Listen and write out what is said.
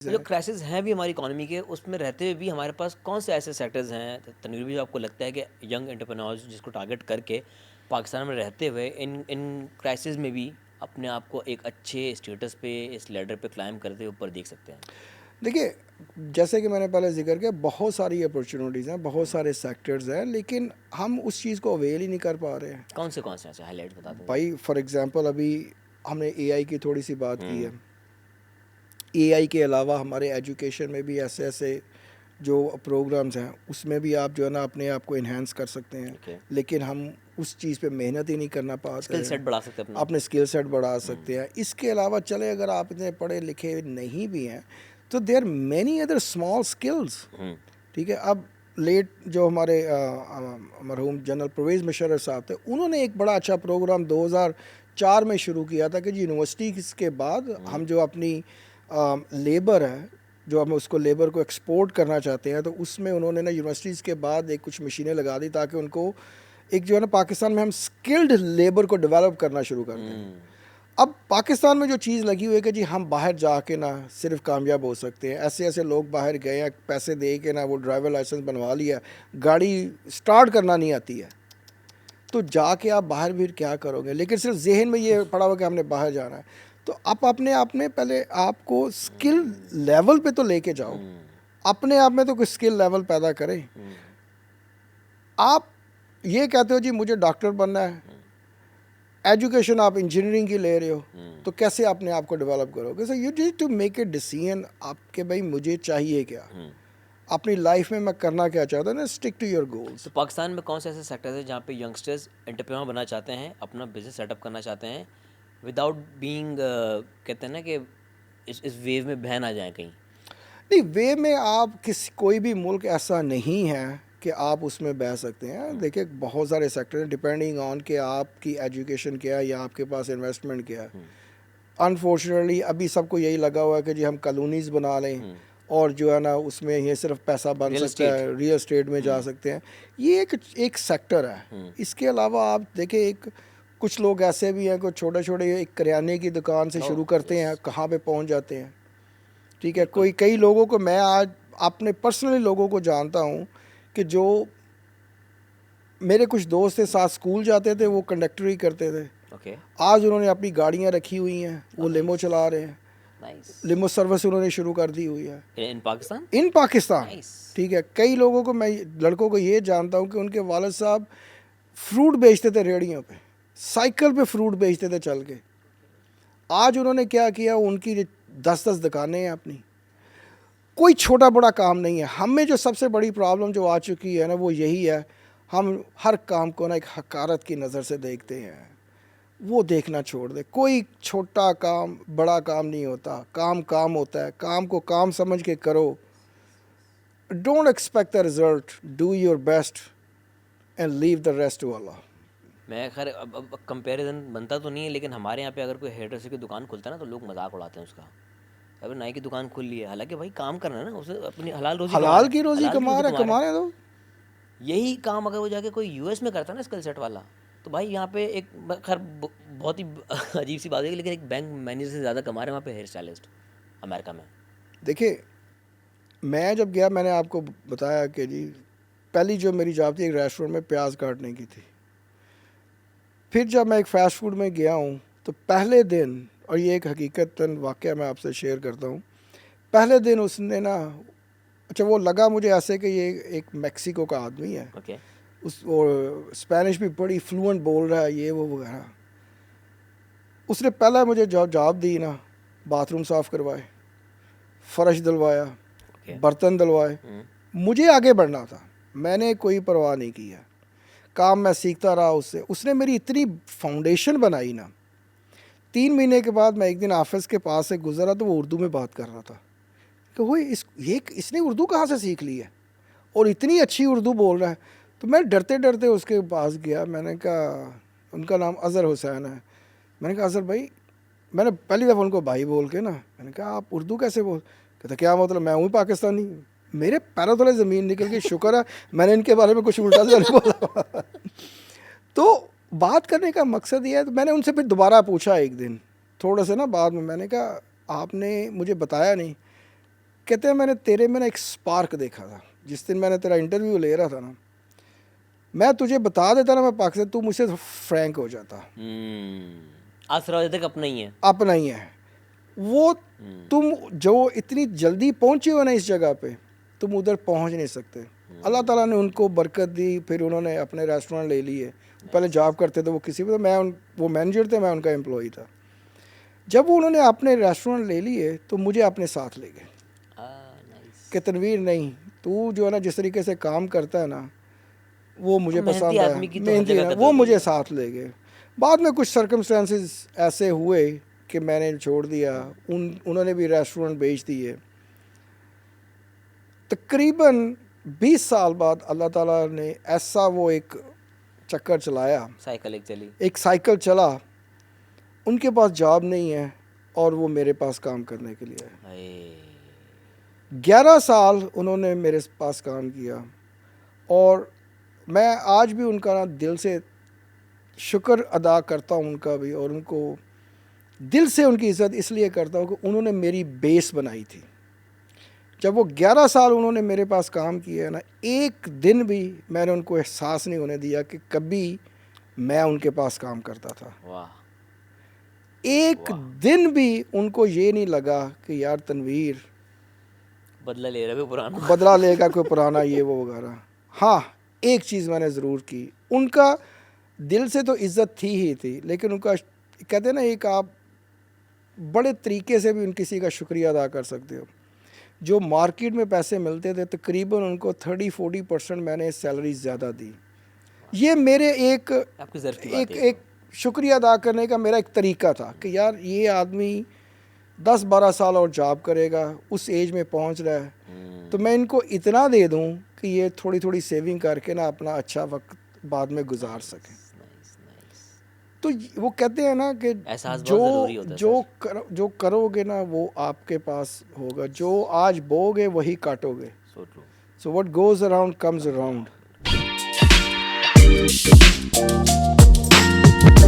جو کرائسس ہیں بھی ہماری اکانومی کے، اس میں رہتے ہوئے بھی ہمارے پاس کون سے ایسے سیکٹرز ہیں تنویر بھی، جو آپ کو لگتا ہے کہ ینگ انٹرپرینورز جس کو ٹارگٹ کر کے پاکستان میں رہتے ہوئے ان کرائسس میں بھی اپنے آپ کو ایک اچھے اسٹیٹس پہ، اس لیڈر پہ کلائم کرتے اوپر دیکھ سکتے ہیں؟ دیکھیے، جیسے کہ میں نے پہلے ذکر کیا، بہت ساری اپرچونیٹیز ہیں، بہت سارے سیکٹرز ہیں، لیکن ہم اس چیز کو اویل ہی نہیں کر پا رہے ہیں. کون سے ایسے ہائی لائٹ بتا دیں بھائی فار ایگزامپل ابھی ہم نے اے آئی کی تھوڑی سی بات کی ہے. اے آئی کے علاوہ ہمارے ایجوکیشن میں بھی ایسے ایسے جو پروگرامز ہیں، اس میں بھی آپ جو ہے نا اپنے آپ کو انہینس کر سکتے ہیں، لیکن ہم اس چیز پہ محنت ہی نہیں کرنا پاتے اسکل سیٹ بڑھا سکتے ہیں، اپنے اسکل سیٹ بڑھا سکتے ہیں. اس کے علاوہ چلے اگر آپ اتنے پڑھے لکھے نہیں بھی ہیں تو there many other small skills. ٹھیک ہے. اب لیٹ جو ہمارے مرحوم جنرل پرویز مشرف صاحب تھے، انہوں نے ایک بڑا اچھا پروگرام 2004 میں شروع کیا تھا کہ جی یونیورسٹی کے بعد ہم جو اپنی لیبر ہے، جو ہم اس کو لیبر کو ایکسپورٹ کرنا چاہتے ہیں، تو اس میں انہوں نے نا یونیورسٹیز کے بعد ایک کچھ مشینیں لگا دی تاکہ ان کو ایک جو ہے نا پاکستان میں ہم اسکلڈ لیبر کو ڈیولپ کرنا شروع کر دیں. اب پاکستان میں جو چیز لگی ہوئی ہے کہ جی ہم باہر جا کے نا صرف کامیاب ہو سکتے ہیں، ایسے ایسے لوگ باہر گئے ہیں پیسے دے کے نا وہ ڈرائیور لائسنس بنوا لیا، گاڑی سٹارٹ کرنا نہیں آتی ہے، تو جا کے آپ باہر بھی کیا کرو گے؟ لیکن صرف ذہن میں یہ پڑا ہوا کہ ہم نے باہر جانا ہے. تو آپ اپنے آپ نے پہلے آپ کو اسکل لیول پہ تو لے کے جاؤ، اپنے آپ میں تو کوئی اسکل لیول پیدا کرے. آپ یہ کہتے ہو جی مجھے ڈاکٹر بننا ہے، ایجوکیشن آپ انجینئرنگ کی لے رہے ہو، تو کیسے اپنے آپ کو ڈیولپ کرو گے؟ So you need to make a decision آپ کہ بھائی مجھے چاہیے کیا، اپنی لائف میں کرنا کیا چاہتا ہوں نا. Stick to your goals. تو پاکستان میں کون سے ایسے سیکٹرز ہیں جہاں پہ ینگسٹرز انٹرپرینور بننا چاہتے ہیں، اپنا بزنس سیٹ اپ کرنا چاہتے ہیں وداؤٹ بینگ کہتے ہیں نا کہ اس ویو میں بہہ نہ جائیں کہیں؟ نہیں، وے میں آپ کوئی بھی ملک ایسا نہیں ہے کہ آپ اس میں بہ سکتے ہیں. دیکھیں بہت سارے سیکٹر ہیں ڈپینڈنگ آن کہ آپ کی ایجوکیشن کیا ہے یا آپ کے پاس انویسٹمنٹ کیا ہے. انفارچونیٹلی ابھی سب کو یہی لگا ہوا ہے کہ جی ہم کالونیز بنا لیں اور جو ہے نا اس میں یہ صرف پیسہ بن سکتا ہے، ریئل اسٹیٹ میں جا سکتے ہیں. یہ ایک سیکٹر ہے. اس کے علاوہ آپ دیکھیں کچھ لوگ ایسے بھی ہیں کہ چھوٹے چھوٹے ایک کریانے کی دکان سے شروع کرتے ہیں، کہاں پہ پہنچ جاتے ہیں. ٹھیک ہے. کئی لوگوں کو میں آج اپنے پرسنلی لوگوں کو جانتا ہوں کہ جو میرے کچھ دوست تھے ساتھ اسکول جاتے تھے، وہ کنڈکٹری کرتے تھے. آج انہوں نے اپنی گاڑیاں رکھی ہوئی ہیں، وہ لیمو چلا رہے ہیں. لیمو سروس انہوں نے شروع کر دی ہوئی ہے ان پاکستان. ٹھیک ہے. کئی لوگوں کو میں لڑکوں کو یہ جانتا ہوں کہ ان کے والد صاحب فروٹ بیچتے تھے ریڑیوں پہ، سائیکل پہ فروٹ بیچتے تھے چل کے. آج انہوں نے کیا کیا، ان کی 10 دکانیں ہیں اپنی. کوئی چھوٹا بڑا کام نہیں ہے. ہمیں جو سب سے بڑی پرابلم جو آ چکی ہے نا وہ یہی ہے، ہم ہر کام کو نا ایک حقارت کی نظر سے دیکھتے ہیں. وہ دیکھنا چھوڑ دے. کوئی چھوٹا کام بڑا کام نہیں ہوتا، کام ہوتا ہے. کام کو کام سمجھ کے کرو. Don't expect the result, do your best and leave the rest to Allah. میں خیر اب کمپیریزن بنتا تو نہیں ہے، لیکن ہمارے یہاں پہ اگر کوئی ہیئر ڈریسر کی دکان کھلتا ہے نا تو لوگ مذاق اڑاتے ہیں اس کا. ابھی نائی کی دکان کھل لی ہے، حالانکہ بھائی کام کرنا ہے نا، اسے اپنی حلال روزی کما رہے دو. یہی کام اگر وہ جا کے کوئی یو ایس میں کرتا ہے نا اسکل سیٹ والا، تو بھائی یہاں پہ ایک خیر بہت ہی عجیب سی بات ہے، لیکن ایک بینک مینیجر سے زیادہ کما رہے ہیں وہاں پہ ہیئر اسٹائلسٹ امریکہ میں. دیکھیے میں جب گیا، میں نے آپ کو بتایا کہ جی پہلی جو میری جاب تھی ایک ریسٹورینٹ میں پیاز کاٹنے کی تھی. پھر جب میں ایک فاسٹ فوڈ میں گیا ہوں تو پہلے دن، اور یہ ایک حقیقت واقعہ میں آپ سے شیئر کرتا ہوں، پہلے دن اس نے نا، اچھا وہ لگا مجھے ایسے کہ یہ ایک میکسیکو کا آدمی ہے، اور اسپینش بھی بڑی فلوئنٹ بول رہا ہے، یہ وہ وغیرہ. اس نے پہلے مجھے جاب دی نا، باتھ روم صاف کروائے، فرش دلوایا، برتن دلوائے. مجھے آگے بڑھنا تھا، میں نے کوئی پرواہ نہیں کی ہے. کام میں سیکھتا رہا اس سے. اس نے میری اتنی فاؤنڈیشن بنائی نا. 3 مہینے کے بعد میں ایک دن آفس کے پاس سے گزرا تو وہ اردو میں بات کر رہا تھا کہ وہ اس نے اردو کہاں سے سیکھ لی ہے اور اتنی اچھی اردو بول رہا ہے. تو میں ڈرتے ڈرتے اس کے پاس گیا. میں نے کہا، ان کا نام اظہر حسین ہے. میں نے کہا اظہر بھائی، میں نے پہلی دفعہ ان کو بھائی بول کے نا، میں نے کہا آپ اردو کیسے بول؟ کہتا کیا مطلب، میں ہوں پاکستانی. میرے پیروں تلے زمین نکل گئی. شکر ہے میں نے ان کے بارے میں کچھ الٹا سے نہیں بولا. تو بات کرنے کا مقصد یہ ہے. تو میں نے ان سے پھر دوبارہ پوچھا ایک دن تھوڑا سا نا بعد میں نے کہا آپ نے مجھے بتایا نہیں. کہتے ہیں میں نے تیرے میں نا ایک سپارک دیکھا تھا جس دن میں نے تیرا انٹرویو لے رہا تھا نا, میں تجھے بتا دیتا نا میں پاکستان, تو مجھ سے فرینک ہو جاتا, آسرا تک اپنا ہی ہے, اپنا ہی ہے وہ. تم جو اتنی جلدی پہنچے ہو نا اس جگہ پہ, تم ادھر پہنچ نہیں سکتے. اللہ تعالیٰ نے ان کو برکت دی, پھر انہوں نے اپنے ریسٹورینٹ لے لیے. پہلے جاب کرتے تھے وہ کسی پہ, وہ مینیجر تھے, میں ان کا امپلائی تھا. جب انہوں نے اپنے ریسٹورینٹ لے لیے تو مجھے اپنے ساتھ لے گئے کہ تنویر نہیں, تو جو ہے نا جس طریقے سے کام کرتا ہے نا وہ مجھے پسند ہے, محنتی ہے, وہ مجھے ساتھ لے گئے. بعد میں کچھ سرکمسٹانسز ایسے ہوئے کہ میں نے چھوڑ دیا, انہوں نے بھی ریسٹورینٹ بیچ دیے. تقریباً 20 سال بعد اللہ تعالیٰ نے ایسا وہ ایک چکر چلایا, ایک سائیکل چلا, ان کے پاس جاب نہیں ہے اور وہ میرے پاس کام کرنے کے لیے آئے. 11 سال انہوں نے میرے پاس کام کیا, اور میں آج بھی ان کا نا دل سے شکر ادا کرتا ہوں ان کا بھی, اور ان کو دل سے ان کی عزت اس لیے کرتا ہوں کہ انہوں نے میری بیس بنائی تھی. جب وہ 11 سال انہوں نے میرے پاس کام کیا ہے نا, ایک دن بھی میں نے ان کو احساس نہیں ہونے دیا کہ کبھی میں ان کے پاس کام کرتا تھا. ایک دن بھی ان کو یہ نہیں لگا کہ یار تنویر بدلہ لے رہا پرانا, بدلہ لے گا کوئی پرانا یہ وہ وغیرہ. ہاں ایک چیز میں نے ضرور کی, ان کا دل سے تو عزت تھی ہی تھی, لیکن ان کا کہتے ہیں نا ایک آپ بڑے طریقے سے بھی ان کسی کا شکریہ ادا کر سکتے ہو. جو مارکیٹ میں پیسے ملتے تھے تقریباً ان کو 30-40% میں نے سیلری زیادہ دی. یہ میرے ایک شکریہ ادا کرنے کا میرا ایک طریقہ تھا کہ یار یہ آدمی 10-12 سال اور جاب کرے گا, اس ایج میں پہنچ رہا ہے, تو میں ان کو اتنا دے دوں کہ یہ تھوڑی تھوڑی سیونگ کر کے نا اپنا اچھا وقت بعد میں گزار سکیں. تو وہ کہتے ہیں نا کہ جو کرو گے نا وہ آپ کے پاس ہوگا, جو آج بو گے وہی کاٹو گے. سو what goes around comes around.